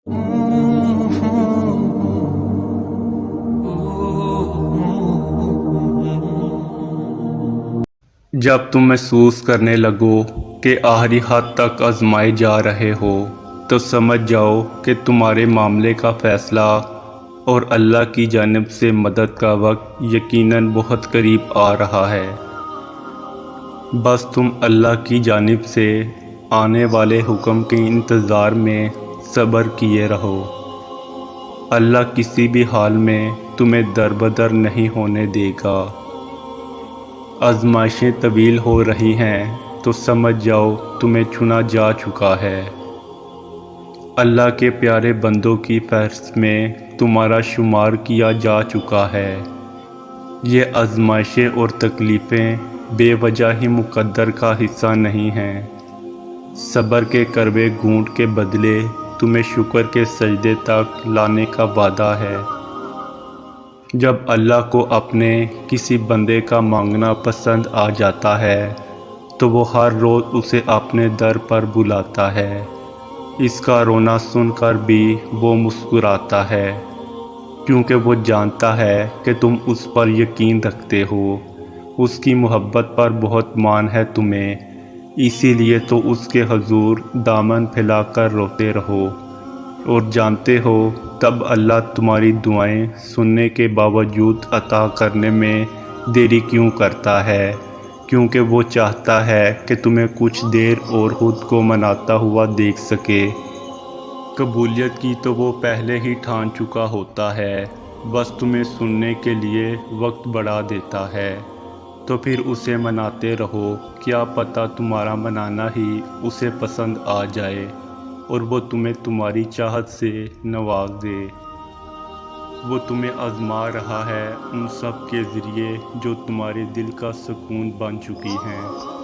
جب تم محسوس کرنے لگو کہ آخری حد تک آزمائے جا رہے ہو تو سمجھ جاؤ کہ تمہارے معاملے کا فیصلہ اور اللہ کی جانب سے مدد کا وقت یقیناً بہت قریب آ رہا ہے۔ بس تم اللہ کی جانب سے آنے والے حکم کے انتظار میں صبر کیے رہو۔ اللہ کسی بھی حال میں تمہیں دربدر نہیں ہونے دے گا۔ آزمائشیں طویل ہو رہی ہیں تو سمجھ جاؤ تمہیں چنا جا چکا ہے۔ اللہ کے پیارے بندوں کی فہرست میں تمہارا شمار کیا جا چکا ہے۔ یہ آزمائشیں اور تکلیفیں بے وجہ ہی مقدر کا حصہ نہیں ہیں۔ صبر کے کڑوے گھونٹ کے بدلے تمہیں شکر کے سجدے تک لانے کا وعدہ ہے۔ جب اللہ کو اپنے کسی بندے کا مانگنا پسند آ جاتا ہے تو وہ ہر روز اسے اپنے در پر بلاتا ہے۔ اس کا رونا سن کر بھی وہ مسکراتا ہے کیونکہ وہ جانتا ہے کہ تم اس پر یقین رکھتے ہو۔ اس کی محبت پر بہت مان ہے تمہیں، اسی لیے تو اس کے حضور دامن پھیلا کر روتے رہو اور جانتے ہو تب اللہ تمہاری دعائیں سننے کے باوجود عطا کرنے میں دیری کیوں کرتا ہے، کیونکہ وہ چاہتا ہے کہ تمہیں کچھ دیر اور خود کو مناتا ہوا دیکھ سکے۔ قبولیت کی تو وہ پہلے ہی ٹھان چکا ہوتا ہے، بس تمہیں سننے کے لیے وقت بڑھا دیتا ہے۔ تو پھر اسے مناتے رہو، کیا پتہ تمہارا منانا ہی اسے پسند آ جائے اور وہ تمہیں تمہاری چاہت سے نواز دے۔ وہ تمہیں آزما رہا ہے ان سب کے ذریعے جو تمہارے دل کا سکون بن چکی ہیں۔